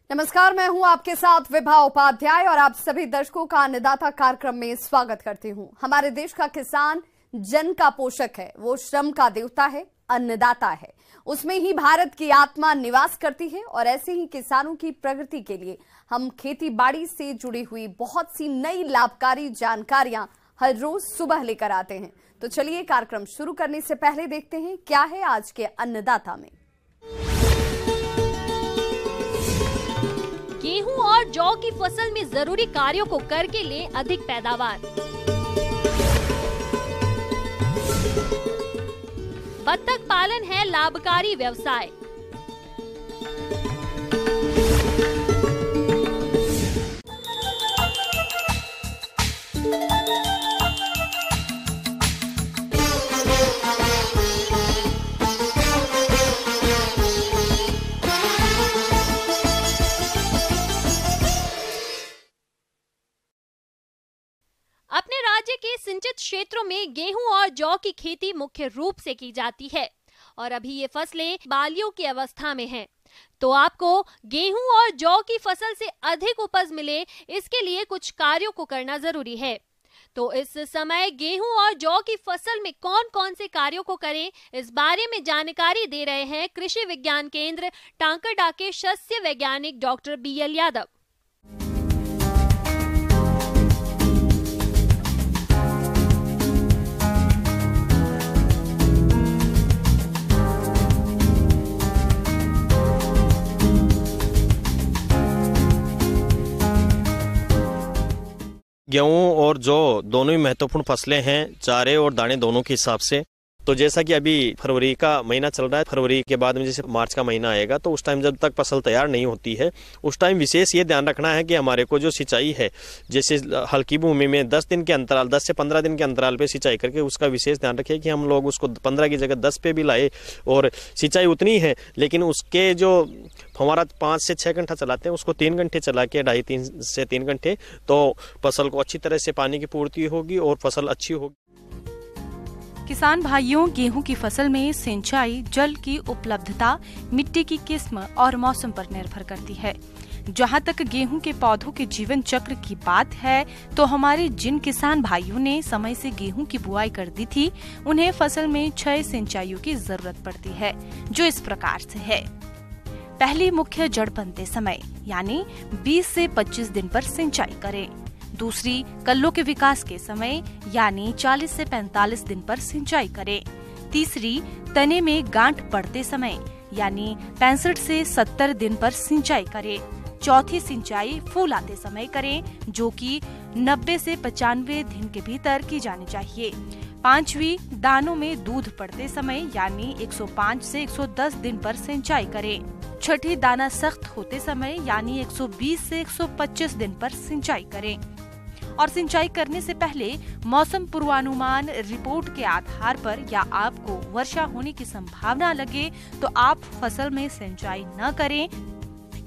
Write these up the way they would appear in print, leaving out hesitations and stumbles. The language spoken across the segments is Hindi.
नमस्कार, मैं हूं आपके साथ विभा उपाध्याय और आप सभी दर्शकों का अन्नदाता कार्यक्रम में स्वागत करती हूं। हमारे देश का किसान जन का पोषक है, वो श्रम का देवता है, अन्नदाता है। उसमें ही भारत की आत्मा निवास करती है और ऐसे ही किसानों की प्रगति के लिए हम खेती बाड़ी से जुड़ी हुई बहुत सी नई लाभकारी जानकारियां हर रोज सुबह लेकर आते हैं। तो चलिए कार्यक्रम शुरू करने से पहले देखते हैं क्या है आज के अन्नदाता में। गेहूं और जौ की फसल में जरूरी कार्यों को करके ले अधिक पैदावार। बत्तख पालन है लाभकारी व्यवसाय। अपने राज्य के सिंचित क्षेत्रों में गेहूं और जौ की खेती मुख्य रूप से की जाती है और अभी ये फसलें बालियों की अवस्था में हैं। तो आपको गेहूं और जौ की फसल से अधिक उपज मिले, इसके लिए कुछ कार्यों को करना जरूरी है। तो इस समय गेहूं और जौ की फसल में कौन कौन से कार्यों को करें, इस बारे में जानकारी दे रहे हैं कृषि विज्ञान केंद्र टांकरडा के शस्य वैज्ञानिक डॉक्टर BL यादव। गेहूं और जौ दोनों ही महत्वपूर्ण फसलें हैं, चारे और दाने दोनों के हिसाब से। तो जैसा कि अभी फरवरी का महीना चल रहा है, फरवरी के बाद में जैसे मार्च का महीना आएगा, तो उस टाइम जब तक फसल तैयार नहीं होती है, उस टाइम विशेष ये ध्यान रखना है कि हमारे को जो सिंचाई है, जैसे हल्की भूमि में 10 दिन के अंतराल, 10 से 15 दिन के अंतराल पे सिंचाई करके उसका विशेष ध्यान रखें कि हम लोग उसको 15 की जगह 10 पे भी लाए। और सिंचाई उतनी है लेकिन उसके जो फव्वारा 5 से 6 घंटा चलाते हैं, उसको 3 घंटे चला के 2.5 से 3 घंटे, तो फसल को अच्छी तरह से पानी की पूर्ति होगी और फसल अच्छी होगी। किसान भाइयों, गेहूं की फसल में सिंचाई जल की उपलब्धता, मिट्टी की किस्म और मौसम पर निर्भर करती है। जहां तक गेहूं के पौधों के जीवन चक्र की बात है, तो हमारे जिन किसान भाइयों ने समय से गेहूं की बुआई कर दी थी, उन्हें फसल में 6 सिंचाइयों की जरूरत पड़ती है, जो इस प्रकार से है। पहली, मुख्य जड़ बनते समय यानी 20 से 25 दिन पर सिंचाई करें। दूसरी, कल्लों के विकास के समय यानी 40 से 45 दिन पर सिंचाई करें। तीसरी, तने में गांठ बढ़ते समय यानी 65 से 70 दिन पर सिंचाई करें। चौथी सिंचाई फूल आते समय करें, जो कि 90 से 95 दिन के भीतर की जानी चाहिए। पांचवी, दानों में दूध पड़ते समय यानी 105 से 110 दिन पर सिंचाई करें। छठी, दाना सख्त होते समय यानी 120 से 125 दिन पर सिंचाई करें। और सिंचाई करने से पहले मौसम पूर्वानुमान रिपोर्ट के आधार पर या आपको वर्षा होने की संभावना लगे तो आप फसल में सिंचाई न करें,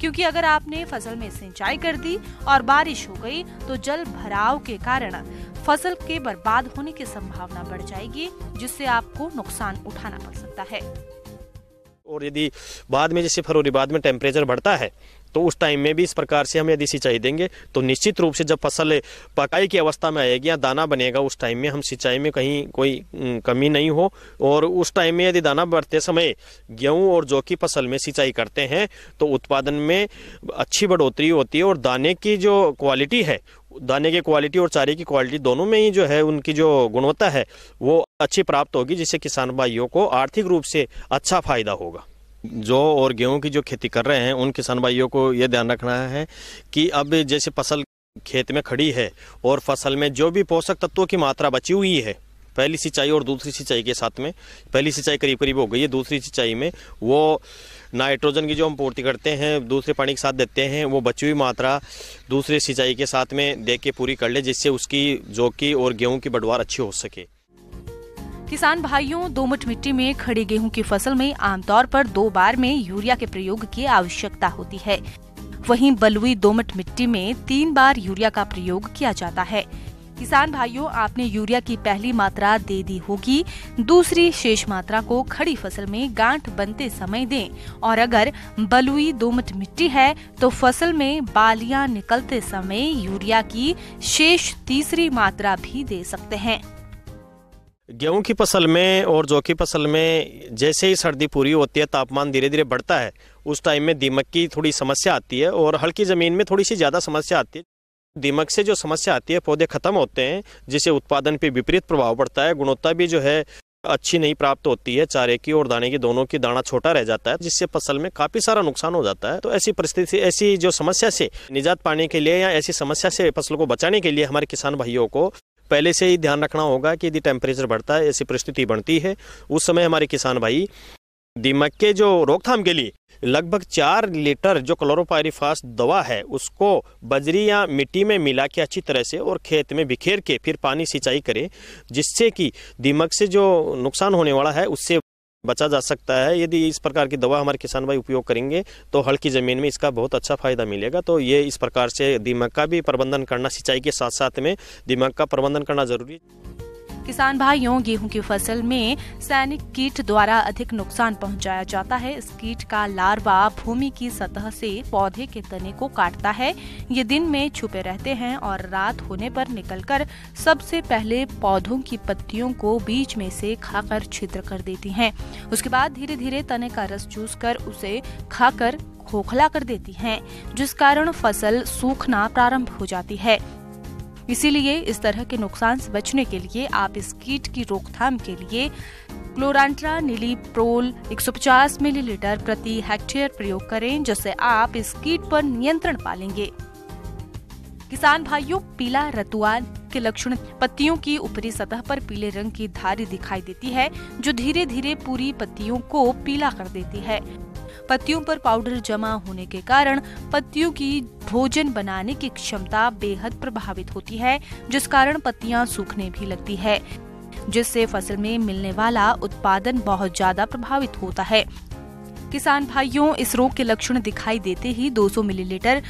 क्योंकि अगर आपने फसल में सिंचाई कर दी और बारिश हो गई तो जल भराव के कारण फसल के बर्बाद होने की संभावना बढ़ जाएगी, जिससे आपको नुकसान उठाना पड़ सकता है। और यदि बाद में जैसे फरवरी बाद में टेम्परेचर बढ़ता है, तो उस टाइम में भी इस प्रकार से हम यदि सिंचाई देंगे तो निश्चित रूप से जब फसल पकाई की अवस्था में आएगी या दाना बनेगा, उस टाइम में हम सिंचाई में कहीं कोई कमी नहीं हो। और उस टाइम में यदि दाना बढ़ते समय गेहूं और जौ की फसल में सिंचाई करते हैं तो उत्पादन में अच्छी बढ़ोतरी होती है और दाने की जो क्वालिटी है, दाने की क्वालिटी और चारे की क्वालिटी दोनों में ही जो है उनकी जो गुणवत्ता है वो अच्छी प्राप्त होगी, जिससे किसान भाइयों को आर्थिक रूप से अच्छा फायदा होगा। जौ और गेहूं की जो खेती कर रहे हैं उन किसान भाइयों को ये ध्यान रखना है कि अब जैसे फसल खेत में खड़ी है और फसल में जो भी पोषक तत्वों की मात्रा बची हुई है, पहली सिंचाई और दूसरी सिंचाई के साथ में, पहली सिंचाई करीब करीब हो गई है, दूसरी सिंचाई में वो नाइट्रोजन की जो हम पूर्ति करते हैं दूसरे पानी के साथ देते हैं, वो बची हुई मात्रा दूसरी सिंचाई के साथ में दे के पूरी कर ले, जिससे उसकी जौ की और गेहूं की बढ़वार अच्छी हो सके। किसान भाइयों, दोमट मिट्टी में खड़ी गेहूं की फसल में आमतौर पर 2 बार में यूरिया के प्रयोग की आवश्यकता होती है। वहीं बलुई दोमट मिट्टी में 3 बार यूरिया का प्रयोग किया जाता है। किसान भाइयों, आपने यूरिया की पहली मात्रा दे दी होगी। दूसरी शेष मात्रा को खड़ी फसल में गांठ बनते समय दें और अगर बलुई दोमट मिट्टी है तो फसल में बालियां निकलते समय यूरिया की शेष तीसरी मात्रा भी दे सकते हैं। गेहूं की फसल में और जौ की फसल में जैसे ही सर्दी पूरी होती है, तापमान धीरे धीरे बढ़ता है, उस टाइम में दीमक की थोड़ी समस्या आती है और हल्की ज़मीन में थोड़ी सी ज़्यादा समस्या आती है। दीमक से जो समस्या आती है, पौधे खत्म होते हैं, जिससे उत्पादन पे विपरीत प्रभाव पड़ता है। गुणवत्ता भी जो है अच्छी नहीं प्राप्त होती है, चारे की और दाने की दोनों की दाना छोटा रह जाता है, जिससे फसल में काफ़ी सारा नुकसान हो जाता है। तो ऐसी परिस्थिति, ऐसी जो समस्या से निजात पाने के लिए या ऐसी समस्या से फसल को बचाने के लिए हमारे किसान भाइयों को पहले से ही ध्यान रखना होगा कि यदि टेम्परेचर बढ़ता है, ऐसी परिस्थिति बनती है, उस समय हमारे किसान भाई दीमक के जो रोकथाम के लिए लगभग 4 लीटर जो क्लोरोपाइरीफास दवा है उसको बजरी या मिट्टी में मिला के अच्छी तरह से और खेत में बिखेर के फिर पानी सिंचाई करें, जिससे कि दीमक से जो नुकसान होने वाला है उससे बचा जा सकता है। यदि इस प्रकार की दवा हमारे किसान भाई उपयोग करेंगे तो हल्की ज़मीन में इसका बहुत अच्छा फायदा मिलेगा। तो ये इस प्रकार से दीमक का भी प्रबंधन करना, सिंचाई के साथ साथ में दीमक का प्रबंधन करना जरूरी है। किसान भाइयों, गेहूं की फसल में सैनिक कीट द्वारा अधिक नुकसान पहुंचाया जाता है। इस कीट का लार्वा भूमि की सतह से पौधे के तने को काटता है। ये दिन में छुपे रहते हैं और रात होने पर निकलकर सबसे पहले पौधों की पत्तियों को बीच में से खाकर छिद्र कर देती हैं। उसके बाद धीरे धीरे तने का रस चूसकर उसे खाकर खोखला कर देती हैं, जिस कारण फसल सूखना प्रारंभ हो जाती है। इसीलिए इस तरह के नुकसान से बचने के लिए आप इस कीट की रोकथाम के लिए क्लोरांट्रा नीलीप्रोल 150 मिलीलीटर प्रति हेक्टेयर प्रयोग करें, जिससे आप इस कीट पर नियंत्रण पालेंगे। किसान भाइयों, पीला रतुआ के लक्षण पत्तियों की ऊपरी सतह पर पीले रंग की धारी दिखाई देती है, जो धीरे धीरे पूरी पत्तियों को पीला कर देती है। पत्तियों पर पाउडर जमा होने के कारण पत्तियों की भोजन बनाने की क्षमता बेहद प्रभावित होती है, जिस कारण पत्तियां सूखने भी लगती है, जिससे फसल में मिलने वाला उत्पादन बहुत ज्यादा प्रभावित होता है। किसान भाइयों, इस रोग के लक्षण दिखाई देते ही 200 मिलीलीटर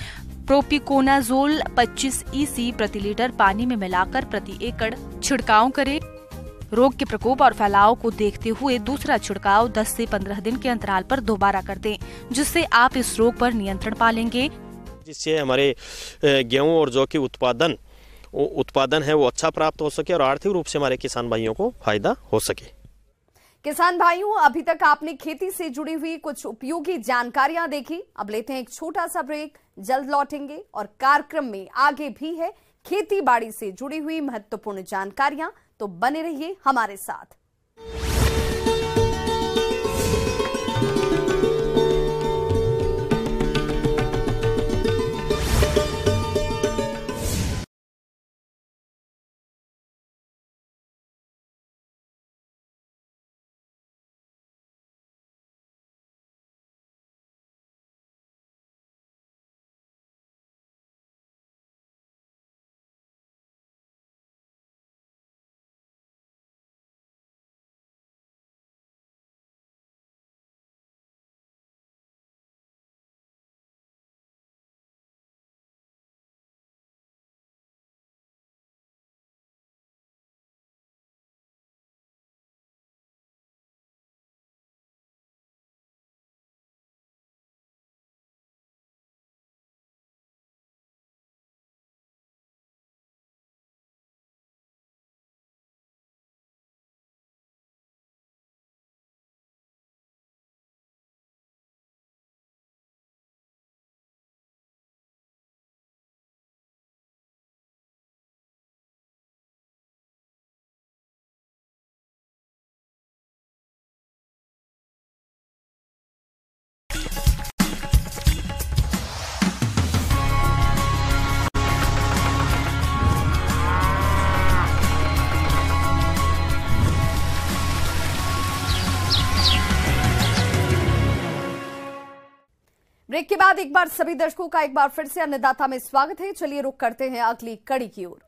प्रोपिकोनाजोल 25 EC प्रति लीटर पानी में मिलाकर प्रति एकड़ छिड़काव करें। रोग के प्रकोप और फैलाव को देखते हुए दूसरा छिड़काव 10 से 15 दिन के अंतराल पर दोबारा कर दें, जिससे आप इस रोग पर नियंत्रण पालेंगे। जिससे हमारे गेहूं और जौ की उत्पादन है वो अच्छा प्राप्त हो सके और आर्थिक रूप से हमारे किसान भाइयों को फायदा हो सके। किसान भाइयों, अभी तक आपने खेती से जुड़ी हुई कुछ उपयोगी जानकारियां देखी। अब लेते हैं एक छोटा सा ब्रेक, जल्द लौटेंगे और कार्यक्रम में आगे भी है खेती बाड़ी से जुड़ी हुई महत्वपूर्ण जानकारियां, तो बने रहिए हमारे साथ। ब्रेक के बाद एक बार सभी दर्शकों का एक बार फिर से अन्नदाता में स्वागत है। चलिए रुक करते हैं अगली कड़ी की ओर।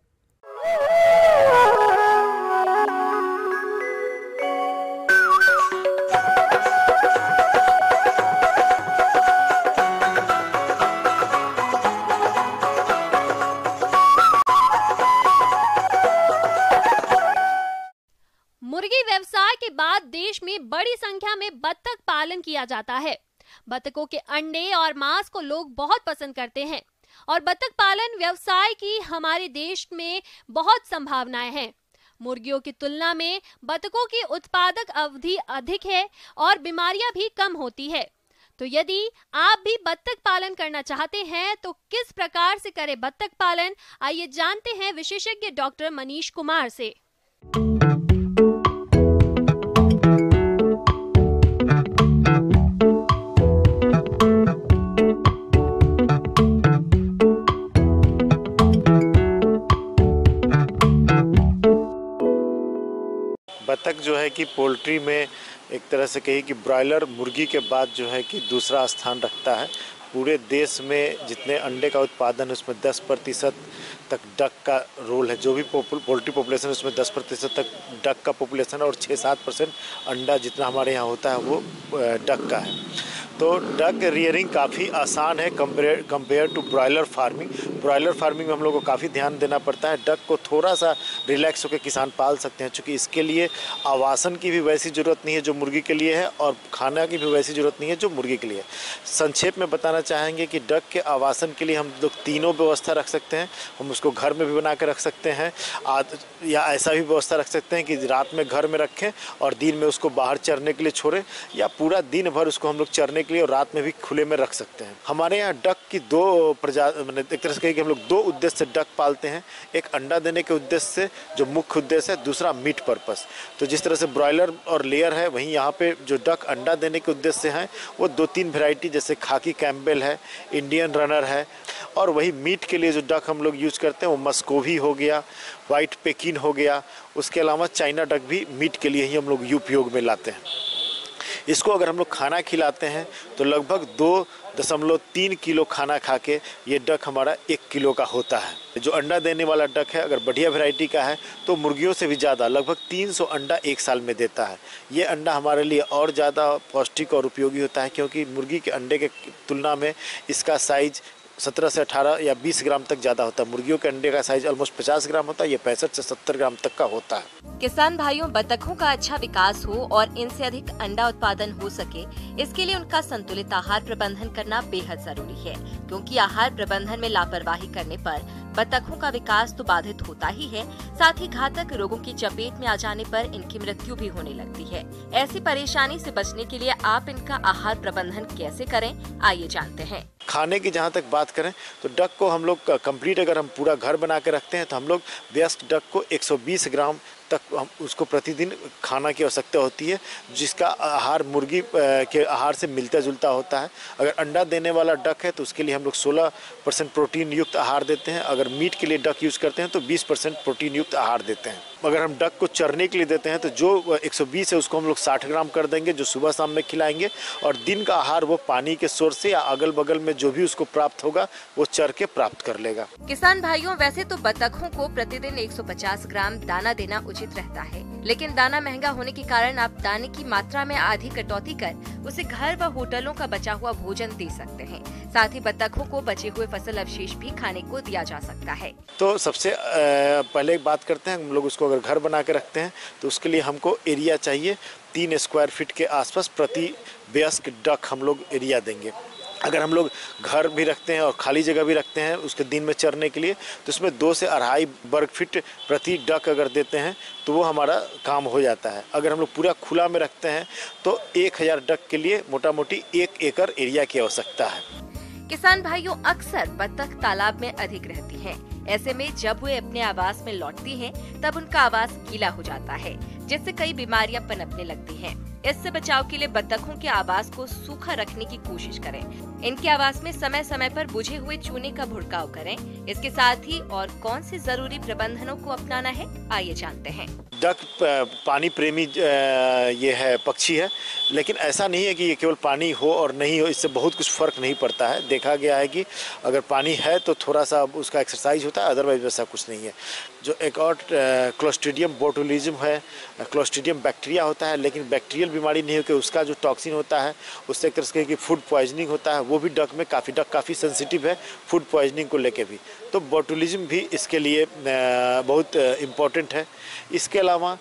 में बत्तख पालन किया जाता है। बत्तखों के अंडे और मांस को लोग बहुत पसंद करते हैं और बत्तख पालन व्यवसाय की हमारे देश में बहुत संभावनाएं हैं। मुर्गियों की तुलना में बत्तखों की उत्पादक अवधि अधिक है और बीमारियां भी कम होती है। तो यदि आप भी बत्तख पालन करना चाहते हैं तो किस प्रकार से करें बत्तख पालन, आइए जानते हैं विशेषज्ञ डॉक्टर मनीष कुमार से। बत्तख जो है कि पोल्ट्री में एक तरह से कही कि ब्रॉयलर मुर्गी के बाद जो है कि दूसरा स्थान रखता है। पूरे देश में जितने अंडे का उत्पादन है उसमें 10% तक डक का रोल है। जो भी पोल्ट्री पॉपुलेशन है उसमें 10% तक डक का पॉपुलेशन है और 6-7% अंडा जितना हमारे यहाँ होता है वो डक का है। तो डक रियरिंग काफ़ी आसान है compare to broiler farming. Broiler farming में हम लोग को काफ़ी ध्यान देना पड़ता है। डक को थोड़ा सा रिलैक्स होकर किसान पाल सकते हैं, क्योंकि इसके लिए आवासन की भी वैसी ज़रूरत नहीं है जो मुर्गी के लिए है और खाना की भी वैसी ज़रूरत नहीं है जो मुर्गी के लिए है। संक्षेप में बताना चाहेंगे कि डक के आवासन के लिए हम लोग तीनों व्यवस्था रख सकते हैं। हम उसको घर में भी बना कर रख सकते हैं या ऐसा भी व्यवस्था रख सकते हैं कि रात में घर में रखें और दिन में उसको बाहर चरने के लिए छोड़ें, या पूरा दिन भर उसको हम लोग चरने के लिए और रात में भी खुले में रख सकते हैं। हमारे यहाँ डक की दो प्रजाति, एक तरह से कहें कि हम लोग दो उद्देश्य से डक पालते हैं। एक अंडा देने के उद्देश्य से जो मुख्य उद्देश्य है, दूसरा मीट पर्पस। तो जिस तरह से ब्रॉयलर और लेयर है, वहीं यहाँ पे जो डक अंडा देने के उद्देश्य से हैं वो 2-3 वैरायटी, जैसे खाकी कैम्पबेल है, इंडियन रनर है, और वही मीट के लिए जो डक हम लोग यूज करते हैं वो मस्कोवी हो गया, वाइट पेकिन हो गया। उसके अलावा चाइना डक भी मीट के लिए ही हम लोग उपयोग में लाते हैं। इसको अगर हम लोग खाना खिलाते हैं तो लगभग 2.3 किलो खाना खा के ये डक हमारा 1 किलो का होता है। जो अंडा देने वाला डक है, अगर बढ़िया वैरायटी का है तो मुर्गियों से भी ज़्यादा, लगभग 300 अंडा 1 साल में देता है। ये अंडा हमारे लिए और ज़्यादा पौष्टिक और उपयोगी होता है, क्योंकि मुर्गी के अंडे के तुलना में इसका साइज 17 से 18 या 20 ग्राम तक ज़्यादा होता है। मुर्गियों के अंडे का साइज ऑलमोस्ट 50 ग्राम होता है, ये 65 से 70 ग्राम तक का होता है। किसान भाइयों, बत्तखों का अच्छा विकास हो और इनसे अधिक अंडा उत्पादन हो सके, इसके लिए उनका संतुलित आहार प्रबंधन करना बेहद जरूरी है, क्योंकि आहार प्रबंधन में लापरवाही करने पर बत्तखों का विकास तो बाधित होता ही है, साथ ही घातक रोगों की चपेट में आ जाने पर इनकी मृत्यु भी होने लगती है। ऐसी परेशानी से बचने के लिए आप इनका आहार प्रबंधन कैसे करें, आइए जानते हैं। खाने की जहाँ तक बात करें तो डक को हम लोग कंप्लीट, अगर हम पूरा घर बना के रखते हैं तो हम लोग वयस्क डक को 120 ग्राम तक हम उसको प्रतिदिन खाना की आवश्यकता होती है, जिसका आहार मुर्गी के आहार से मिलता जुलता होता है। अगर अंडा देने वाला डक है तो उसके लिए हम लोग 16% प्रोटीन युक्त आहार देते हैं। अगर मीट के लिए डक यूज़ करते हैं तो 20% प्रोटीन युक्त आहार देते हैं। अगर हम डक को चरने के लिए देते हैं तो जो 120 है उसको हम लोग 60 ग्राम कर देंगे, जो सुबह शाम में खिलाएंगे, और दिन का आहार वो पानी के सोर्स से या अगल बगल में जो भी उसको प्राप्त होगा वो चर के प्राप्त कर लेगा। किसान भाइयों, वैसे तो बत्तखों को प्रतिदिन 150 ग्राम दाना देना उचित रहता है, लेकिन दाना महंगा होने के कारण आप दाने की मात्रा में आधी कटौती कर उसे घर व होटलों का बचा हुआ भोजन दे सकते हैं। साथ ही बत्तखों को बचे हुए फसल अवशेष भी खाने को दिया जा सकता है। तो सबसे पहले बात करते हैं, हम लोग उसको अगर घर बना के रखते हैं तो उसके लिए हमको एरिया चाहिए 3 स्क्वायर फीट के आसपास प्रति वयस्क डक हम लोग एरिया देंगे। अगर हम लोग घर भी रखते हैं और खाली जगह भी रखते हैं उसके दिन में चरने के लिए, तो उसमें 2 से 2.5 वर्ग फीट प्रति डक अगर देते हैं तो वो हमारा काम हो जाता है। अगर हम लोग पूरा खुला में रखते हैं तो 1000 डक के लिए मोटा मोटी 1 एकड़ एरिया की आवश्यकता है। किसान भाइयों, अक्सर बत्तख तालाब में अधिक रहती हैं। ऐसे में जब वे अपने आवास में लौटती हैं, तब उनका आवास गीला हो जाता है, जिससे कई बीमारियां पनपने लगती हैं। इससे बचाव के लिए बत्तखों के आवास को सूखा रखने की कोशिश करें। इनके आवास में समय समय पर बुझे हुए चूने का भुड़काव करें। इसके साथ ही और कौन से जरूरी प्रबंधनों को अपनाना है, आइए जानते हैं। डक पानी प्रेमी ये है, पक्षी है, लेकिन ऐसा नहीं है कि ये केवल पानी हो और नहीं हो, इससे बहुत कुछ फर्क नहीं पड़ता है। देखा गया है कि अगर पानी है तो थोड़ा सा उसका एक्सरसाइज होता है, अदरवाइज वैसा कुछ नहीं है। जो एक और क्लोस्ट्रीडियम बोटुलिज्म है, क्लोस्ट्रीडियम बैक्टीरिया होता है, लेकिन बैक्टीरियल बीमारी नहीं होकर उसका जो टॉक्सिन होता है उससे एक तरह से कि फूड पॉइजनिंग होता है, वो भी डक में काफ़ी सेंसिटिव है फूड पॉइजनिंग को लेके भी। तो बोटुलिज्म भी इसके लिए बहुत इम्पोर्टेंट है। इसके अलावा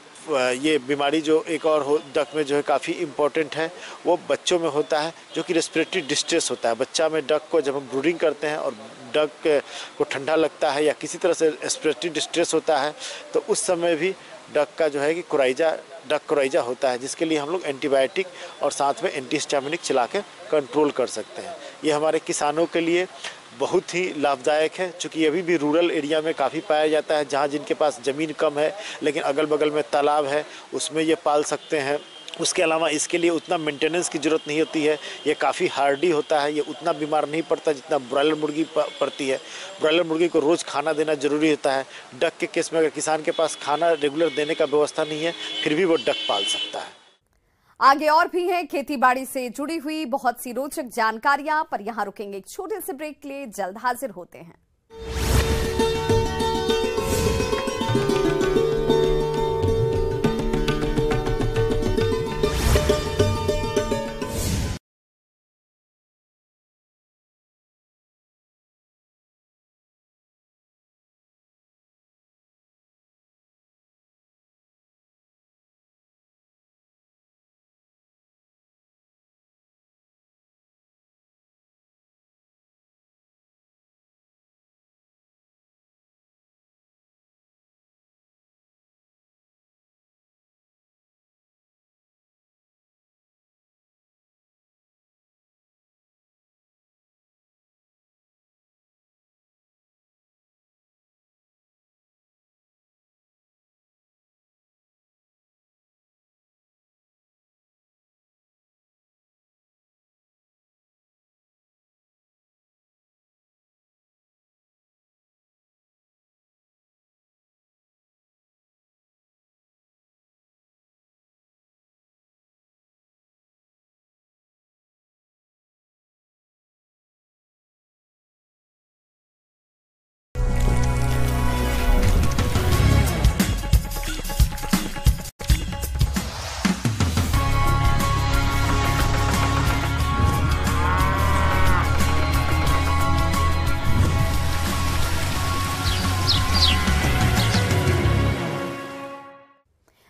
ये बीमारी जो एक और डक में जो है काफ़ी इम्पोर्टेंट है, वो बच्चों में होता है, जो कि रेस्पिरेटरी डिस्ट्रेस होता है। बच्चा में डक को जब हम ब्रूडिंग करते हैं और डक को ठंडा लगता है या किसी तरह से रेस्पिरेटरी डिस्ट्रेस होता है, तो उस समय भी डक का जो है कि डक कोराइजा होता है, जिसके लिए हम लोग एंटीबायोटिक और साथ में एंटीहिस्टामिनिक चला के कंट्रोल कर सकते हैं। ये हमारे किसानों के लिए बहुत ही लाभदायक है, क्योंकि अभी भी रूरल एरिया में काफ़ी पाया जाता है, जहाँ जिनके पास ज़मीन कम है लेकिन अगल बगल में तालाब है, उसमें ये पाल सकते हैं। उसके अलावा इसके लिए उतना मेंटेनेंस की ज़रूरत नहीं होती है, ये काफ़ी हार्डी होता है, ये उतना बीमार नहीं पड़ता जितना ब्रॉयलर मुर्गी पड़ती है। ब्रॉयलर मुर्गी को रोज़ खाना देना ज़रूरी होता है। डक के केस में अगर किसान के पास खाना रेगुलर देने का व्यवस्था नहीं है, फिर भी वो डक पाल सकता है। आगे और भी है खेतीबाड़ी से जुड़ी हुई बहुत सी रोचक जानकारियां, पर यहां रुकेंगे एक छोटे से ब्रेक के लिए, जल्द हाजिर होते हैं।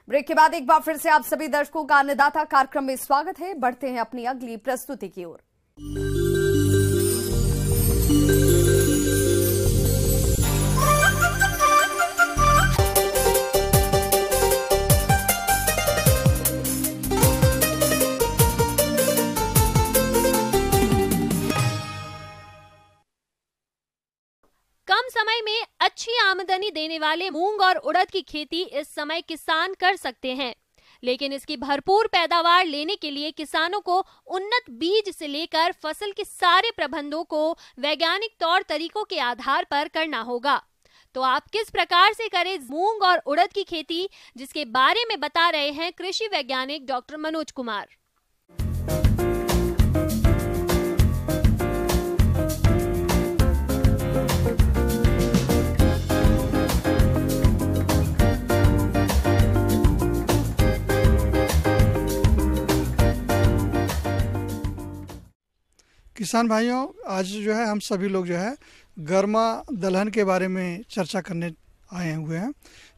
ब्रेक के बाद एक बार फिर से आप सभी दर्शकों का अन्नदाता कार्यक्रम में स्वागत है। बढ़ते हैं अपनी अगली प्रस्तुति की ओर। कम समय में अच्छी आमदनी देने वाले मूंग और उड़द की खेती इस समय किसान कर सकते हैं, लेकिन इसकी भरपूर पैदावार लेने के लिए किसानों को उन्नत बीज से लेकर फसल के सारे प्रबंधों को वैज्ञानिक तौर तरीकों के आधार पर करना होगा। तो आप किस प्रकार से करें मूंग और उड़द की खेती, जिसके बारे में बता रहे हैं कृषि वैज्ञानिक डॉक्टर मनोज कुमार। किसान भाइयों, आज जो है हम सभी लोग जो है गर्मा दलहन के बारे में चर्चा करने आए हुए हैं,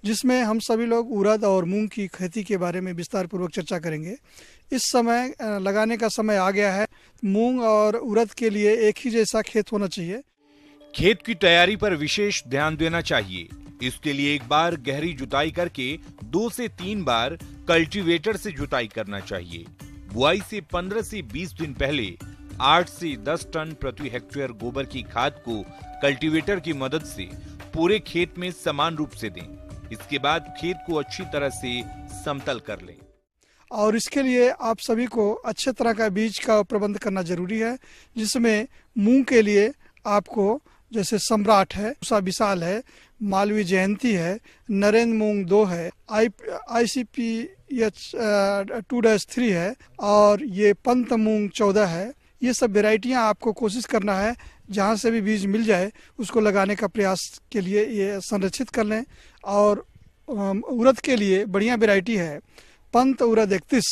जिसमें हम सभी लोग उड़द और मूंग की खेती के बारे में विस्तार पूर्वक चर्चा करेंगे। इस समय लगाने का समय आ गया है। मूंग और उड़द के लिए एक ही जैसा खेत होना चाहिए। खेत की तैयारी पर विशेष ध्यान देना चाहिए। इसके लिए एक बार गहरी जुताई करके 2 से 3 बार कल्टीवेटर से जुताई करना चाहिए। बुआई से 15 से 20 दिन पहले 8 से 10 टन प्रति हेक्टेयर गोबर की खाद को कल्टीवेटर की मदद से पूरे खेत में समान रूप से दें। इसके बाद खेत को अच्छी तरह से समतल कर लें। और इसके लिए आप सभी को अच्छे तरह का बीज का प्रबंध करना जरूरी है, जिसमें मूंग के लिए आपको जैसे सम्राट है, उषा विशाल है, मालवी जयंती है, नरेंद्र मूंग 2 है, ICPH 2-3 है और ये पंत मूंग 14 है। ये सब वेराइटियां आपको कोशिश करना है, जहां से भी बीज मिल जाए उसको लगाने का प्रयास के लिए ये संरक्षित कर लें। और उड़द के लिए बढ़िया वेराइटी है पंत उड़द 31,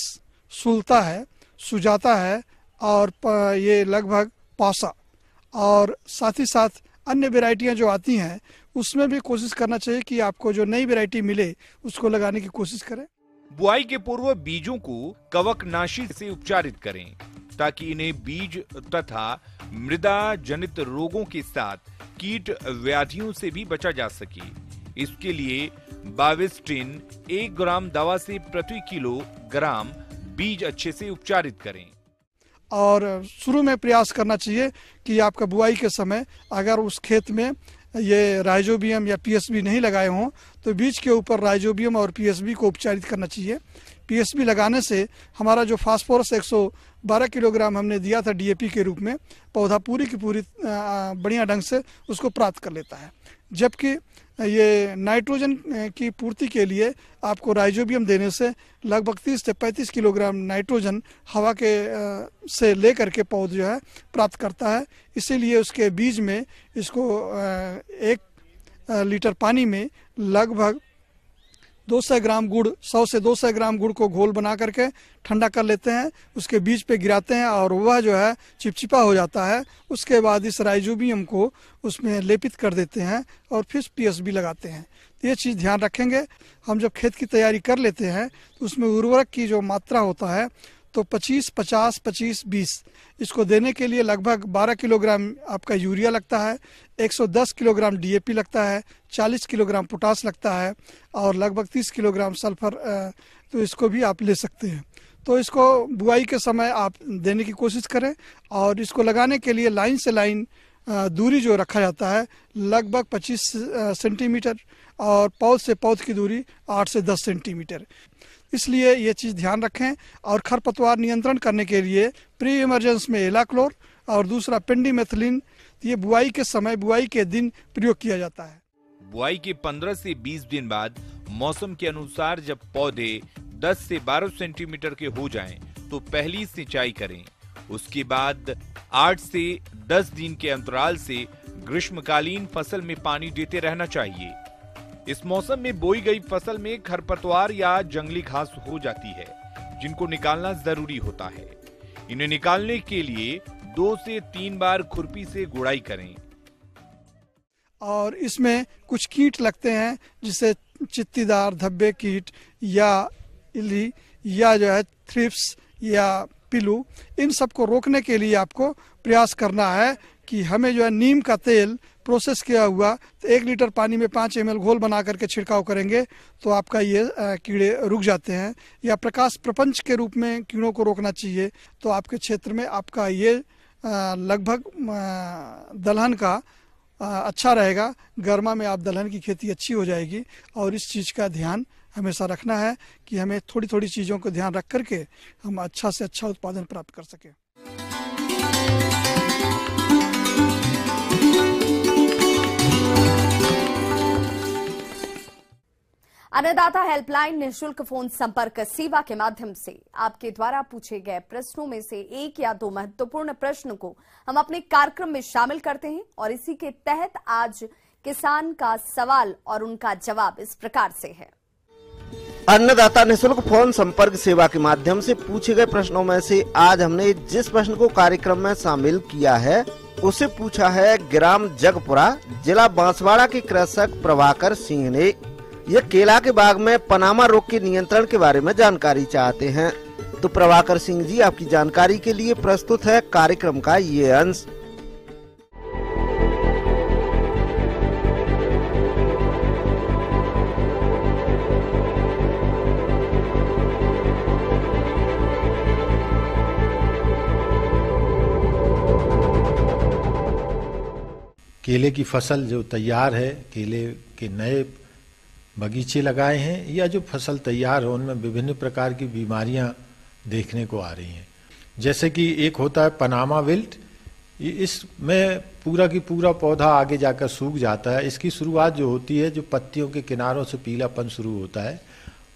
सुलता है, सुजाता है और ये लगभग पासा। और साथ ही साथ अन्य वेराइटियां जो आती हैं उसमें भी कोशिश करना चाहिए कि आपको जो नई वैरायटी मिले उसको लगाने की कोशिश करें। बुआई के पूर्व बीजों को कवकनाशी से उपचारित करें ताकि इन्हें बीज तथा मृदा जनित रोगों के साथ कीट व्याधियों से भी बचा जा सके। इसके लिए बाविस्टिन 1 ग्राम दवा से प्रति किलोग्राम बीज अच्छे से उपचारित करें। और शुरू में प्रयास करना चाहिए कि आपका बुआई के समय अगर उस खेत में ये राइजोबियम या पीएसबी नहीं लगाए हों तो बीज के ऊपर राइजोबियम और पीएसबी को उपचारित करना चाहिए। पीएसबी लगाने से हमारा जो फास्फोरस 112 किलोग्राम हमने दिया था डीएपी के रूप में, पौधा पूरी की पूरी बढ़िया ढंग से उसको प्राप्त कर लेता है। जबकि ये नाइट्रोजन की पूर्ति के लिए आपको राइजोबियम देने से लगभग 30 से 35 किलोग्राम नाइट्रोजन हवा के से लेकर के पौधा जो है प्राप्त करता है। इसीलिए उसके बीज में इसको 1 लीटर पानी में लगभग 200 ग्राम गुड़, 100 से 200 ग्राम गुड़ को घोल बना करके ठंडा कर लेते हैं, उसके बीज पे गिराते हैं और वह जो है चिपचिपा हो जाता है। उसके बाद इस राइजोबियम को उसमें लेपित कर देते हैं और फिर पीएसबी लगाते हैं। तो ये चीज़ ध्यान रखेंगे। हम जब खेत की तैयारी कर लेते हैं तो उसमें उर्वरक की जो मात्रा होता है तो 25, 50, 25, 20 इसको देने के लिए लगभग 12 किलोग्राम आपका यूरिया लगता है, 110 किलोग्राम डीएपी लगता है, 40 किलोग्राम पोटास लगता है और लगभग 30 किलोग्राम सल्फर, तो इसको भी आप ले सकते हैं। तो इसको बुआई के समय आप देने की कोशिश करें और इसको लगाने के लिए लाइन से लाइन दूरी जो रखा जाता है लगभग 25 सेंटीमीटर और पौध से पौध की दूरी 8 से 10 सेंटीमीटर। इसलिए ये चीज़ ध्यान रखें। और खरपतवार नियंत्रण करने के लिए प्री इमरजेंस में एलाक्लोर और दूसरा पेंडिमेथिलिन ये बुआई के समय, बुआई के दिन प्रयोग किया जाता है। बुआई के 15 से 20 दिन बाद मौसम के अनुसार जब पौधे 10 से 12 सेंटीमीटर के हो जाएं, तो पहली सिंचाई करें। उसके बाद 8 से 10 दिन के अंतराल से ग्रीष्मकालीन फसल में पानी देते रहना चाहिए। इस मौसम में बोई गई फसल में खरपतवार या जंगली घास हो जाती है, जिनको निकालना जरूरी होता है। इन्हें निकालने के लिए 2 से 3 बार खुरपी से गुड़ाई करें। और इसमें कुछ कीट लगते हैं जिसे चित्तीदार धब्बे कीट या इल्ली या जो है थ्रिप्स या पिलू, इन सब को रोकने के लिए आपको प्रयास करना है कि हमें जो है नीम का तेल प्रोसेस किया हुआ तो 1 लीटर पानी में 5 ml घोल बना करके छिड़काव करेंगे तो आपका ये कीड़े रुक जाते हैं। या प्रकाश प्रपंच के रूप में कीड़ों को रोकना चाहिए। तो आपके क्षेत्र में आपका ये लगभग दलहन का अच्छा रहेगा। गर्मा में आप दलहन की खेती अच्छी हो जाएगी। और इस चीज़ का ध्यान हमेशा रखना है कि हमें थोड़ी थोड़ी चीज़ों को ध्यान रख करके हम अच्छा से अच्छा उत्पादन प्राप्त कर सकें। अन्नदाता हेल्पलाइन निःशुल्क फोन संपर्क सेवा के माध्यम से आपके द्वारा पूछे गए प्रश्नों में से 1 या 2 महत्वपूर्ण प्रश्न को हम अपने कार्यक्रम में शामिल करते हैं और इसी के तहत आज किसान का सवाल और उनका जवाब इस प्रकार से है। अन्नदाता निःशुल्क फोन संपर्क सेवा के माध्यम से पूछे गए प्रश्नों में से आज हमने जिस प्रश्न को कार्यक्रम में शामिल किया है उसे पूछा है ग्राम जगपुरा, जिला बांसवाड़ा के कृषक प्रभाकर सिंह ने। ये केला के बाग में पनामा रोग के नियंत्रण के बारे में जानकारी चाहते हैं। तो प्रभाकर सिंह जी, आपकी जानकारी के लिए प्रस्तुत है कार्यक्रम का ये अंश। केले की फसल जो तैयार है, केले के नए बगीचे लगाए हैं या जो फसल तैयार हो, उनमें विभिन्न प्रकार की बीमारियां देखने को आ रही हैं। जैसे कि एक होता है पनामा विल्ट, इसमें पूरा की पूरा पौधा आगे जाकर सूख जाता है। इसकी शुरुआत जो होती है, जो पत्तियों के किनारों से पीलापन शुरू होता है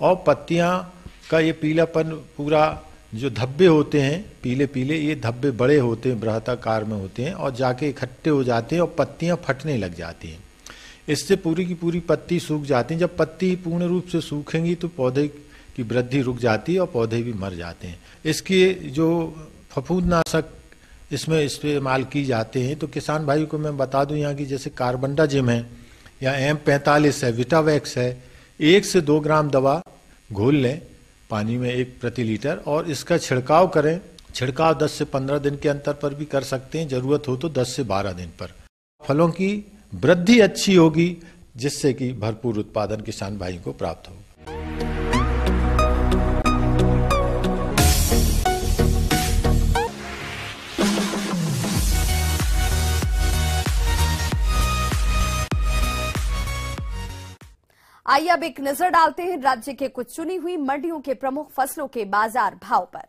और पत्तियां का ये पीलापन पूरा, जो धब्बे होते हैं पीले पीले, ये धब्बे बड़े होते हैं, बृहदाकार में होते हैं और जाके इकट्ठे हो जाते हैं और पत्तियां फटने लग जाती हैं। इससे पूरी की पूरी पत्ती सूख जाती है। जब पत्ती पूर्ण रूप से सूखेंगी तो पौधे की वृद्धि रुक जाती है और पौधे भी मर जाते हैं। इसके जो फफूंदनाशक इसमें इस्तेमाल की जाते हैं, तो किसान भाई को मैं बता दूं यहाँ की जैसे कार्बेंडाजिम है, या M45 है, विटावैक्स है, 1 से 2 ग्राम दवा घोल लें पानी में 1 प्रति लीटर और इसका छिड़काव करें। छिड़काव 10 से 15 दिन के अंतर पर भी कर सकते हैं, जरूरत हो तो 10 से 12 दिन पर। फलों की वृद्धि अच्छी होगी जिससे कि भरपूर उत्पादन किसान भाई को प्राप्त होगा। आइए अब एक नजर डालते हैं राज्य के कुछ चुनी हुई मंडियों के प्रमुख फसलों के बाजार भाव पर।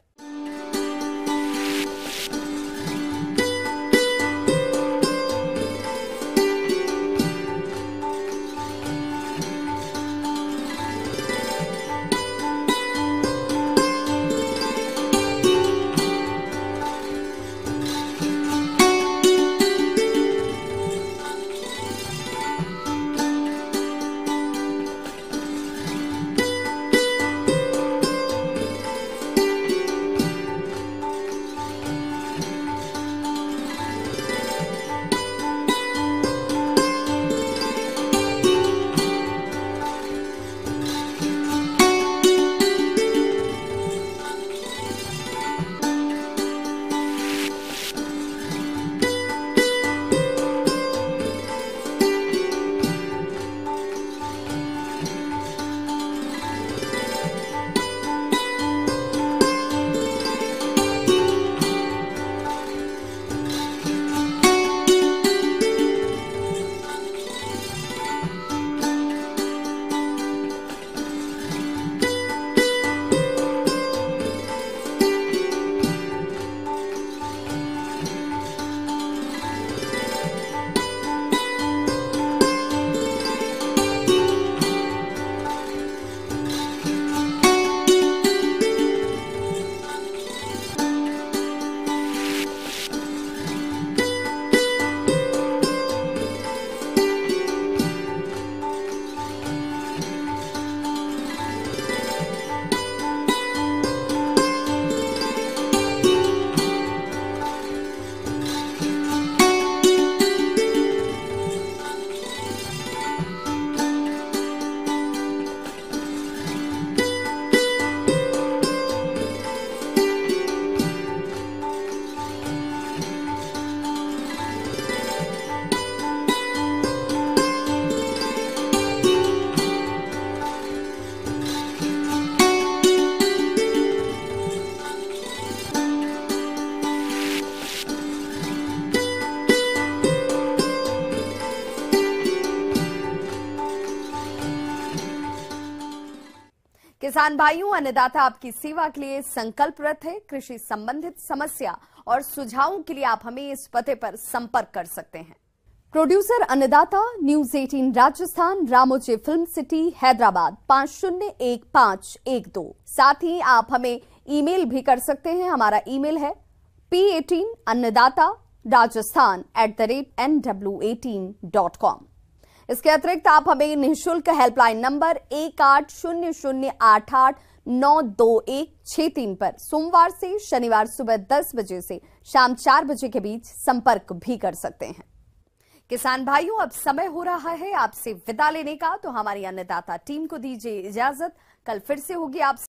किसान भाइयों, अन्नदाता आपकी सेवा के लिए संकल्परत है। कृषि संबंधित समस्या और सुझावों के लिए आप हमें इस पते पर संपर्क कर सकते हैं। प्रोड्यूसर अन्नदाता, news 18 Rajasthan, Ramoji film city, Hyderabad 501512। साथ ही आप हमें ईमेल भी कर सकते हैं। हमारा ईमेल है p18annadaata@nw18.com। इसके अतिरिक्त आप हमें निःशुल्क हेल्पलाइन नंबर 180088922163 पर सोमवार से शनिवार सुबह 10 बजे से शाम 4 बजे के बीच संपर्क भी कर सकते हैं। किसान भाइयों, अब समय हो रहा है आपसे विदा लेने का, तो हमारी अन्नदाता टीम को दीजिए इजाजत। कल फिर से होगी आपसे